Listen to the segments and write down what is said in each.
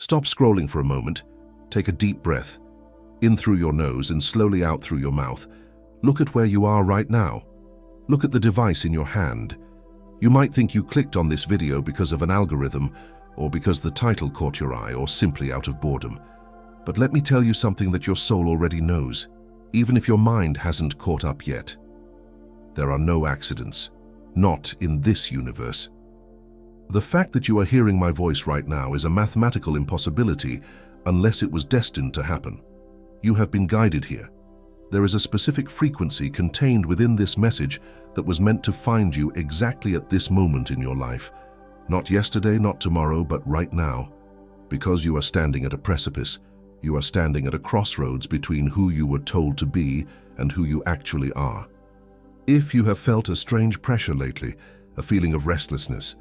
Stop scrolling for a moment. Take a deep breath, in through your nose and slowly out through your mouth. Look at where you are right now. Look at the device in your hand. You might think you clicked on this video because of an algorithm, or because the title caught your eye, or simply out of boredom. But let me tell you something that your soul already knows, even if your mind hasn't caught up yet. There are no accidents, not in this universe. The fact that you are hearing my voice right now is a mathematical impossibility unless it was destined to happen. You have been guided here. There is a specific frequency contained within this message that was meant to find you exactly at this moment in your life. Not yesterday, not tomorrow, but right now. Because you are standing at a precipice, you are standing at a crossroads between who you were told to be and who you actually are. If you have felt a strange pressure lately, a feeling of restlessness,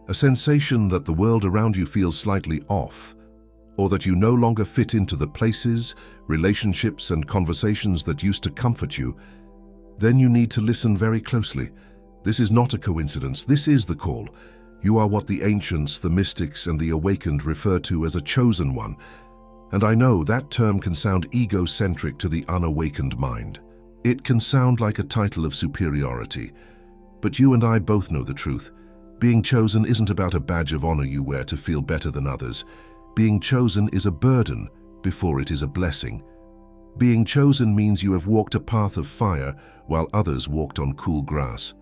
a sensation that the world around you feels slightly off, or that you no longer fit into the places, relationships, and conversations that used to comfort you, then you need to listen very closely. This is not a coincidence. This is the call. You are what the ancients, the mystics, and the awakened refer to as a chosen one. And I know that term can sound egocentric to the unawakened mind. It can sound like a title of superiority. But you and I both know the truth. Being chosen isn't about a badge of honor you wear to feel better than others. Being chosen is a burden before it is a blessing. Being chosen means you have walked a path of fire while others walked on cool grass.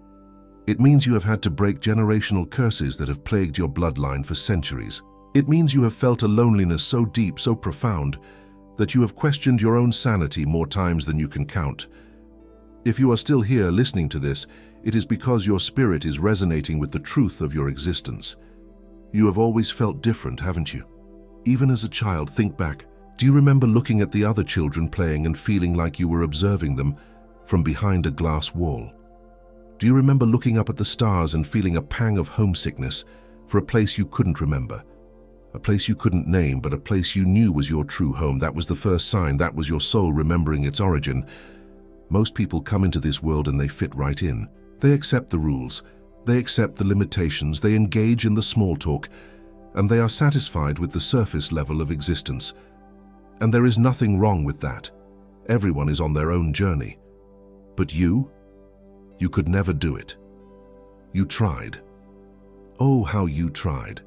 It means you have had to break generational curses that have plagued your bloodline for centuries. It means you have felt a loneliness so deep, so profound, that you have questioned your own sanity more times than you can count. If you are still here listening to this, it is because your spirit is resonating with the truth of your existence. You have always felt different, haven't you? Even as a child, think back. Do you remember looking at the other children playing and feeling like you were observing them from behind a glass wall? Do you remember looking up at the stars and feeling a pang of homesickness for a place you couldn't remember? A place you couldn't name, but a place you knew was your true home. That was the first sign. That was your soul remembering its origin. Most people come into this world and they fit right in. They accept the rules. They accept the limitations. They engage in the small talk. And they are satisfied with the surface level of existence. And there is nothing wrong with that. Everyone is on their own journey. But you could never do it. You tried. Oh, how you tried.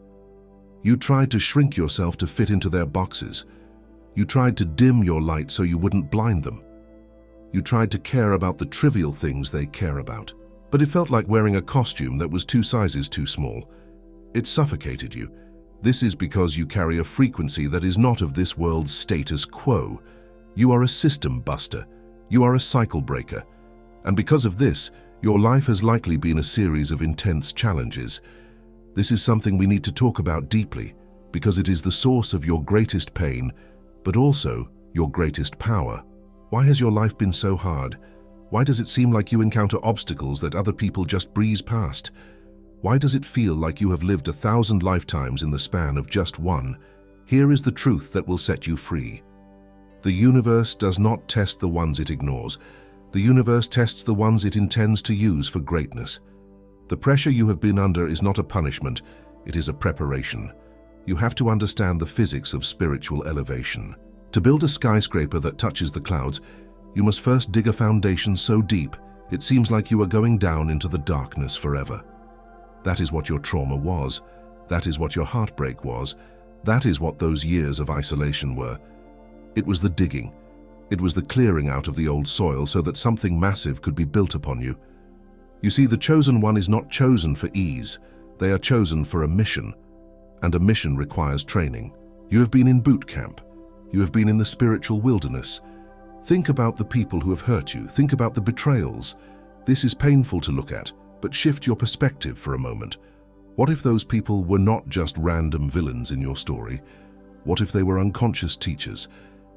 You tried to shrink yourself to fit into their boxes. You tried to dim your light so you wouldn't blind them. You tried to care about the trivial things they care about. But it felt like wearing a costume that was 2 sizes too small. It suffocated you. This is because you carry a frequency that is not of this world's status quo. You are a system buster. You are a cycle breaker. And because of this, your life has likely been a series of intense challenges. This is something we need to talk about deeply, because it is the source of your greatest pain, but also your greatest power. Why has your life been so hard? Why does it seem like you encounter obstacles that other people just breeze past? Why does it feel like you have lived 1,000 lifetimes in the span of just one? Here is the truth that will set you free. The universe does not test the ones it ignores. The universe tests the ones it intends to use for greatness. The pressure you have been under is not a punishment, it is a preparation. You have to understand the physics of spiritual elevation. To build a skyscraper that touches the clouds, you must first dig a foundation so deep, it seems like you are going down into the darkness forever. That is what your trauma was. That is what your heartbreak was. That is what those years of isolation were. It was the digging. It was the clearing out of the old soil so that something massive could be built upon you. You see, the chosen one is not chosen for ease. They are chosen for a mission. And a mission requires training. You have been in boot camp. You have been in the spiritual wilderness. Think about the people who have hurt you. Think about the betrayals. This is painful to look at, but shift your perspective for a moment. What if those people were not just random villains in your story? What if they were unconscious teachers?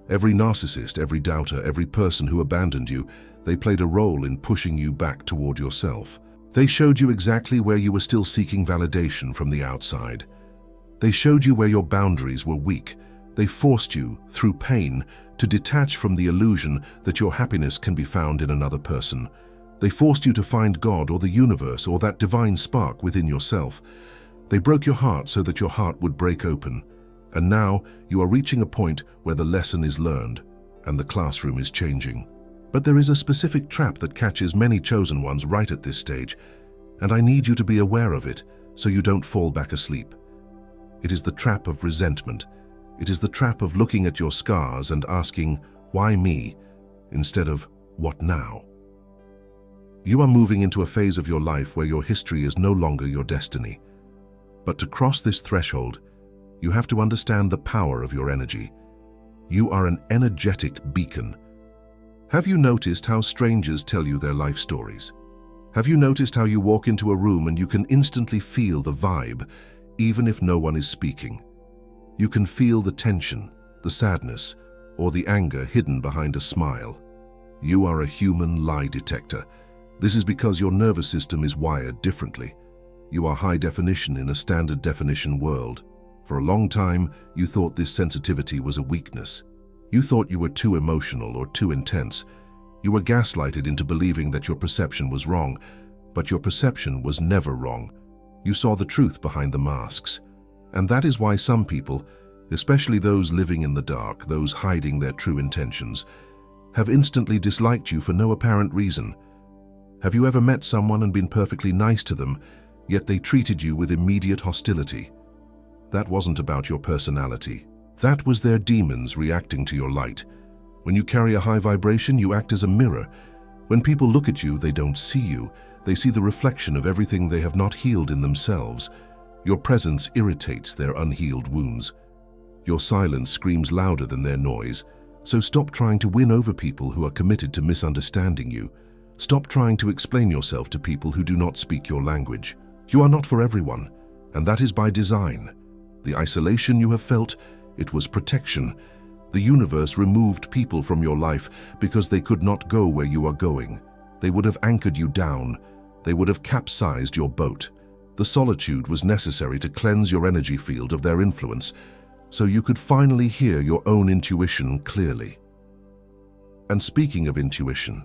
Every narcissist, every doubter, every person who abandoned you, they played a role in pushing you back toward yourself. They showed you exactly where you were still seeking validation from the outside. They showed you where your boundaries were weak. They forced you, through pain, to detach from the illusion that your happiness can be found in another person. They forced you to find God or the universe or that divine spark within yourself. They broke your heart so that your heart would break open. And now you are reaching a point where the lesson is learned and the classroom is changing. But there is a specific trap that catches many chosen ones right at this stage, and I need you to be aware of it so you don't fall back asleep. It is the trap of resentment. It is the trap of looking at your scars and asking, "Why me?" instead of, "What now?" You are moving into a phase of your life where your history is no longer your destiny. But to cross this threshold, you have to understand the power of your energy. You are an energetic beacon. Have you noticed how strangers tell you their life stories? Have you noticed how you walk into a room and you can instantly feel the vibe, even if no one is speaking? You can feel the tension, the sadness, or the anger hidden behind a smile. You are a human lie detector. This is because your nervous system is wired differently. You are high definition in a standard definition world. For a long time, you thought this sensitivity was a weakness. You thought you were too emotional or too intense. You were gaslighted into believing that your perception was wrong, but your perception was never wrong. You saw the truth behind the masks. And that is why some people, especially those living in the dark, those hiding their true intentions, have instantly disliked you for no apparent reason. Have you ever met someone and been perfectly nice to them, yet they treated you with immediate hostility? That wasn't about your personality. That was their demons reacting to your light. When you carry a high vibration, you act as a mirror. When people look at you, they don't see you. They see the reflection of everything they have not healed in themselves. Your presence irritates their unhealed wounds. Your silence screams louder than their noise. So stop trying to win over people who are committed to misunderstanding you. Stop trying to explain yourself to people who do not speak your language. You are not for everyone, and that is by design. The isolation you have felt, it was protection. The universe removed people from your life because they could not go where you are going. They would have anchored you down. They would have capsized your boat. The solitude was necessary to cleanse your energy field of their influence, so you could finally hear your own intuition clearly. And speaking of intuition,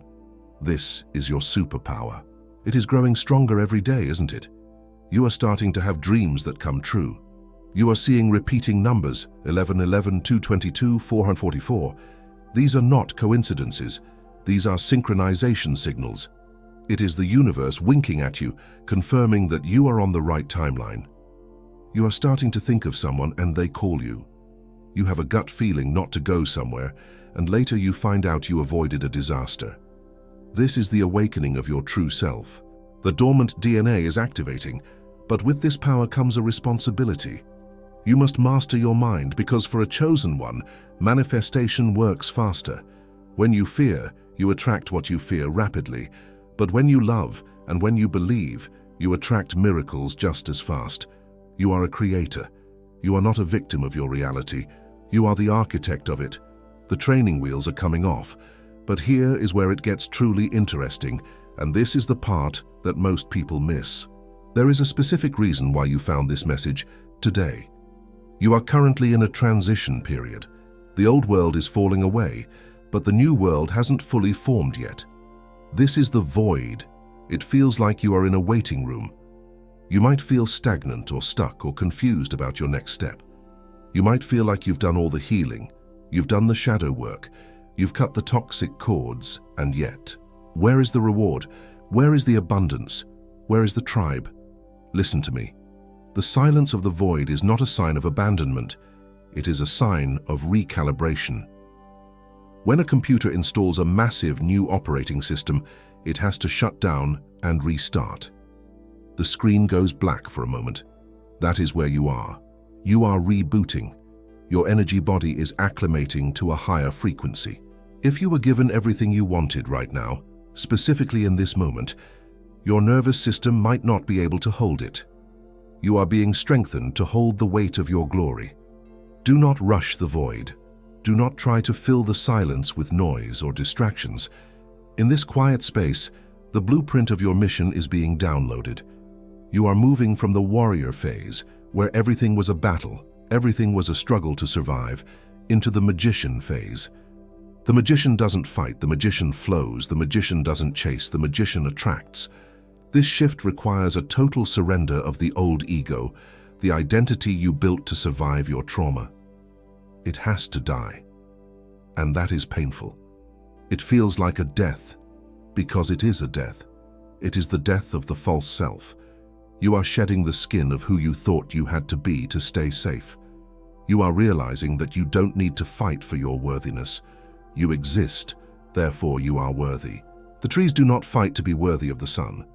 this is your superpower. It is growing stronger every day, isn't it? You are starting to have dreams that come true. You are seeing repeating numbers, 1111, 222, 444. These are not coincidences. These are synchronization signals. It is the universe winking at you, confirming that you are on the right timeline. You are starting to think of someone and they call you. You have a gut feeling not to go somewhere, and later you find out you avoided a disaster. This is the awakening of your true self. The dormant DNA is activating, but with this power comes a responsibility. You must master your mind because for a chosen one, manifestation works faster. When you fear, you attract what you fear rapidly. But when you love and when you believe, you attract miracles just as fast. You are a creator. You are not a victim of your reality. You are the architect of it. The training wheels are coming off. But here is where it gets truly interesting, and this is the part that most people miss. There is a specific reason why you found this message today. You are currently in a transition period. The old world is falling away, but the new world hasn't fully formed yet. This is the void. It feels like you are in a waiting room. You might feel stagnant or stuck or confused about your next step. You might feel like you've done all the healing, you've done the shadow work, you've cut the toxic cords, and yet, where is the reward? Where is the abundance? Where is the tribe? Listen to me. The silence of the void is not a sign of abandonment. It is a sign of recalibration. When a computer installs a massive new operating system, it has to shut down and restart. The screen goes black for a moment. That is where you are. You are rebooting. Your energy body is acclimating to a higher frequency. If you were given everything you wanted right now, specifically in this moment, your nervous system might not be able to hold it. You are being strengthened to hold the weight of your glory. Do not rush the void. Do not try to fill the silence with noise or distractions. In this quiet space, the blueprint of your mission is being downloaded. You are moving from the warrior phase, where everything was a battle, everything was a struggle to survive, into the magician phase. The magician doesn't fight, the magician flows, the magician doesn't chase, the magician attracts. This shift requires a total surrender of the old ego, the identity you built to survive your trauma. It has to die. And that is painful. It feels like a death, because it is a death. It is the death of the false self. You are shedding the skin of who you thought you had to be to stay safe. You are realizing that you don't need to fight for your worthiness. You exist, therefore you are worthy. The trees do not fight to be worthy of the sun.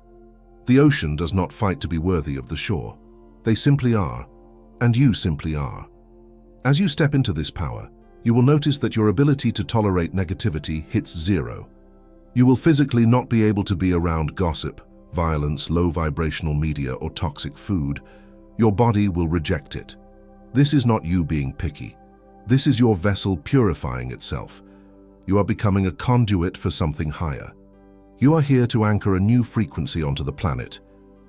The ocean does not fight to be worthy of the shore. They simply are, and you simply are. As you step into this power, you will notice that your ability to tolerate negativity hits zero. You will physically not be able to be around gossip, violence, low vibrational media, or toxic food. Your body will reject it. This is not you being picky. This is your vessel purifying itself. You are becoming a conduit for something higher. You are here to anchor a new frequency onto the planet.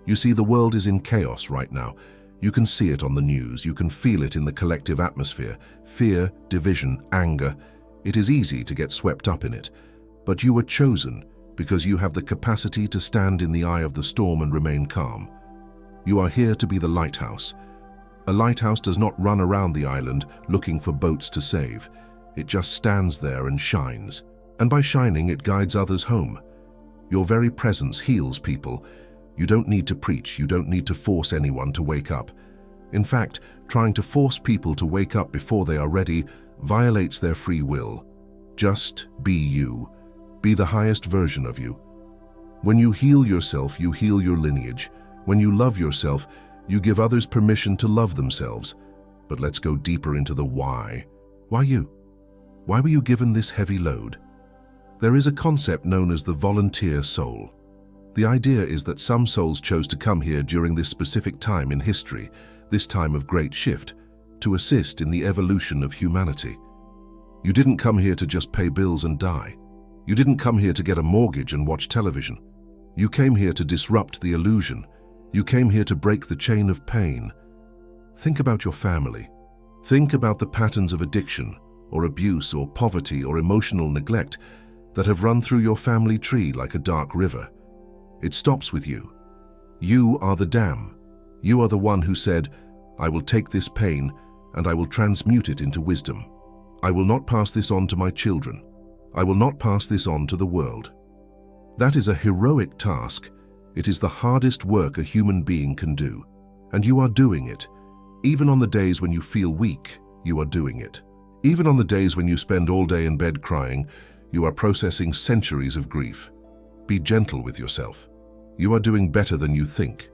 You see, the world is in chaos right now. You can see it on the news. You can feel it in the collective atmosphere. Fear, division, anger. It is easy to get swept up in it. But you were chosen because you have the capacity to stand in the eye of the storm and remain calm. You are here to be the lighthouse. A lighthouse does not run around the island looking for boats to save. It just stands there and shines. And by shining, it guides others home. Your very presence heals people. You don't need to preach. You don't need to force anyone to wake up. In fact, trying to force people to wake up before they are ready violates their free will. Just be you. Be the highest version of you. When you heal yourself, you heal your lineage. When you love yourself, you give others permission to love themselves. But let's go deeper into the why. Why you? Why were you given this heavy load? There is a concept known as the volunteer soul. The idea is that some souls chose to come here during this specific time in history, this time of great shift, to assist in the evolution of humanity. You didn't come here to just pay bills and die. You didn't come here to get a mortgage and watch television. You came here to disrupt the illusion. You came here to break the chain of pain. Think about your family. Think about the patterns of addiction, or abuse, or poverty, or emotional neglect that have run through your family tree like a dark river. It stops with you. You are the dam. You are the one who said, "I will take this pain and I will transmute it into wisdom. I will not pass this on to my children. I will not pass this on to the world." That is a heroic task. It is the hardest work a human being can do. And you are doing it. Even on the days when you feel weak, you are doing it. Even on the days when you spend all day in bed crying, you are processing centuries of grief. Be gentle with yourself. You are doing better than you think.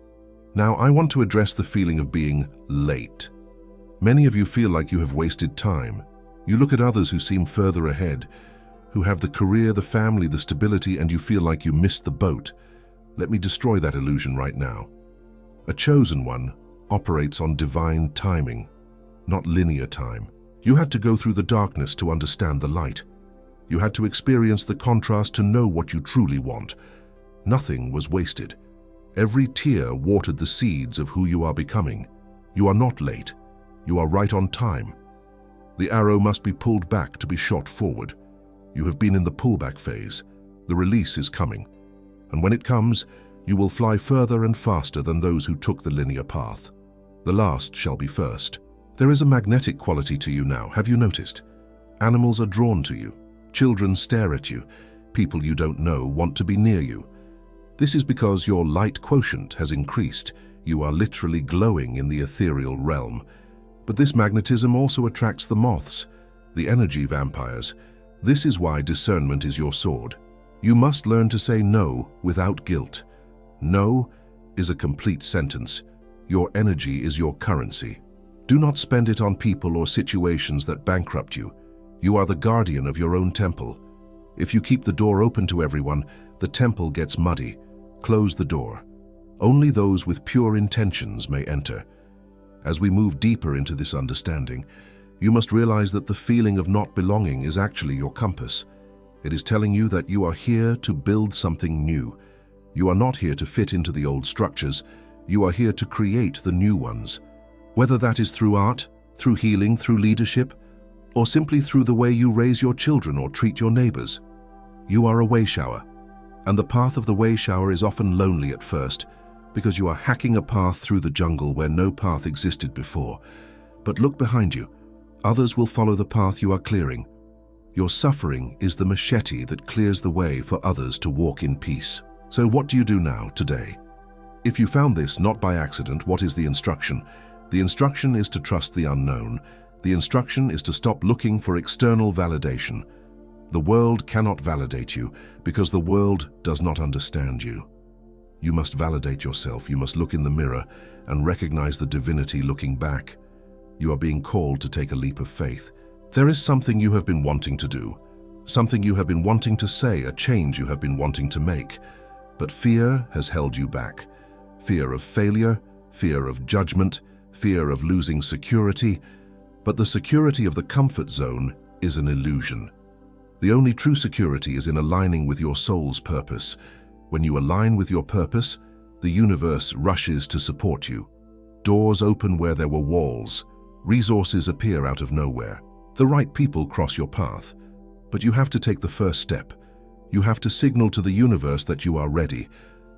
Now, I want to address the feeling of being late. Many of you feel like you have wasted time. You look at others who seem further ahead, who have the career, the family, the stability, and you feel like you missed the boat. Let me destroy that illusion right now. A chosen one operates on divine timing, not linear time. You had to go through the darkness to understand the light. You had to experience the contrast to know what you truly want. Nothing was wasted. Every tear watered the seeds of who you are becoming. You are not late. You are right on time. The arrow must be pulled back to be shot forward. You have been in the pullback phase. The release is coming. And when it comes, you will fly further and faster than those who took the linear path. The last shall be first. There is a magnetic quality to you now, have you noticed? Animals are drawn to you. Children stare at you. People you don't know want to be near you. This is because your light quotient has increased. You are literally glowing in the ethereal realm. But this magnetism also attracts the moths, the energy vampires. This is why discernment is your sword. You must learn to say no without guilt. No is a complete sentence. Your energy is your currency. Do not spend it on people or situations that bankrupt you. You are the guardian of your own temple. If you keep the door open to everyone, the temple gets muddy. Close the door. Only those with pure intentions may enter. As we move deeper into this understanding, you must realize that the feeling of not belonging is actually your compass. It is telling you that you are here to build something new. You are not here to fit into the old structures. You are here to create the new ones. Whether that is through art, through healing, through leadership, or simply through the way you raise your children or treat your neighbors. You are a way shower, and the path of the way shower is often lonely at first because you are hacking a path through the jungle where no path existed before. But look behind you. Others will follow the path you are clearing. Your suffering is the machete that clears the way for others to walk in peace. So what do you do now, today? If you found this not by accident, what is the instruction? The instruction is to trust the unknown. The instruction is to stop looking for external validation. The world cannot validate you because the world does not understand you. You must validate yourself. You must look in the mirror and recognize the divinity looking back. You are being called to take a leap of faith. There is something you have been wanting to do, something you have been wanting to say, a change you have been wanting to make. But fear has held you back. Fear of failure, fear of judgment, fear of losing security. But the security of the comfort zone is an illusion. The only true security is in aligning with your soul's purpose. When you align with your purpose, the universe rushes to support you. Doors open where there were walls. Resources appear out of nowhere. The right people cross your path. But you have to take the first step. You have to signal to the universe that you are ready.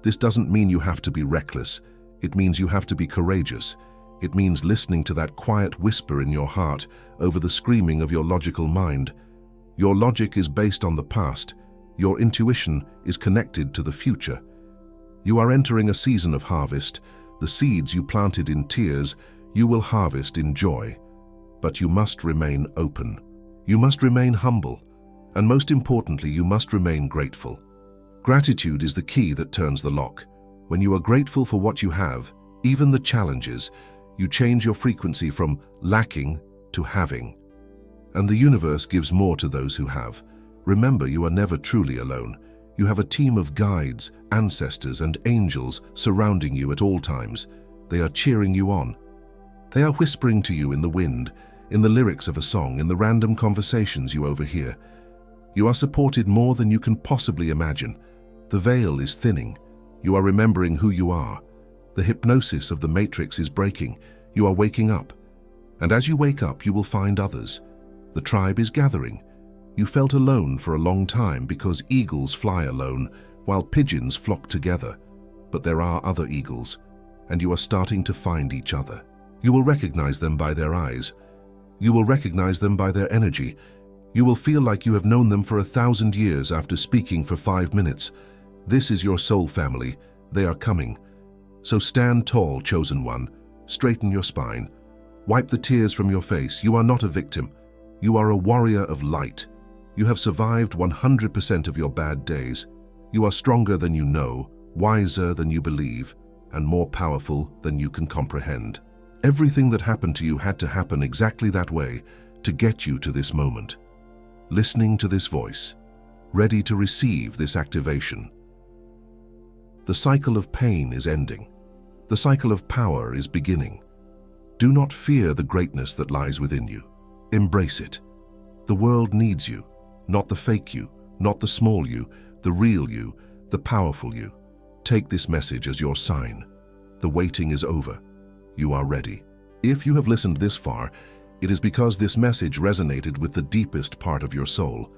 This doesn't mean you have to be reckless. It means you have to be courageous. It means listening to that quiet whisper in your heart over the screaming of your logical mind. Your logic is based on the past. Your intuition is connected to the future. You are entering a season of harvest. The seeds you planted in tears, you will harvest in joy. But you must remain open. You must remain humble. And most importantly, you must remain grateful. Gratitude is the key that turns the lock. When you are grateful for what you have, even the challenges, you change your frequency from lacking to having. And the universe gives more to those who have. Remember, you are never truly alone. You have a team of guides, ancestors, and angels surrounding you at all times. They are cheering you on. They are whispering to you in the wind, in the lyrics of a song, in the random conversations you overhear. You are supported more than you can possibly imagine. The veil is thinning. You are remembering who you are. The hypnosis of the matrix is breaking. You are waking up. And as you wake up, you will find others. The tribe is gathering. You felt alone for a long time because eagles fly alone, while pigeons flock together. But there are other eagles, and you are starting to find each other. You will recognize them by their eyes. You will recognize them by their energy. You will feel like you have known them for 1,000 years after speaking for 5 minutes. This is your soul family. They are coming. So stand tall, chosen one. Straighten your spine. Wipe the tears from your face. You are not a victim. You are a warrior of light. You have survived 100% of your bad days. You are stronger than you know, wiser than you believe, and more powerful than you can comprehend. Everything that happened to you had to happen exactly that way to get you to this moment. Listening to this voice, ready to receive this activation. The cycle of pain is ending. The cycle of power is beginning. Do not fear the greatness that lies within you. Embrace it. The world needs you, not the fake you, not the small you, the real you, the powerful you. Take this message as your sign. The waiting is over. You are ready. If you have listened this far, it is because this message resonated with the deepest part of your soul.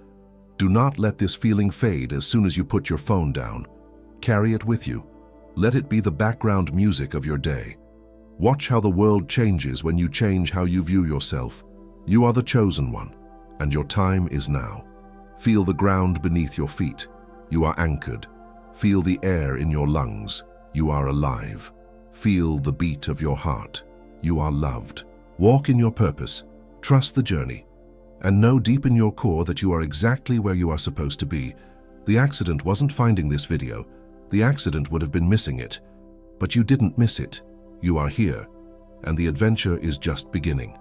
Do not let this feeling fade as soon as you put your phone down. Carry it with you. Let it be the background music of your day. Watch how the world changes when you change how you view yourself. You are the chosen one, and your time is now. Feel the ground beneath your feet. You are anchored. Feel the air in your lungs. You are alive. Feel the beat of your heart. You are loved. Walk in your purpose. Trust the journey. And know deep in your core that you are exactly where you are supposed to be. The accident wasn't finding this video. The accident would have been missing it. But you didn't miss it. You are here. And the adventure is just beginning.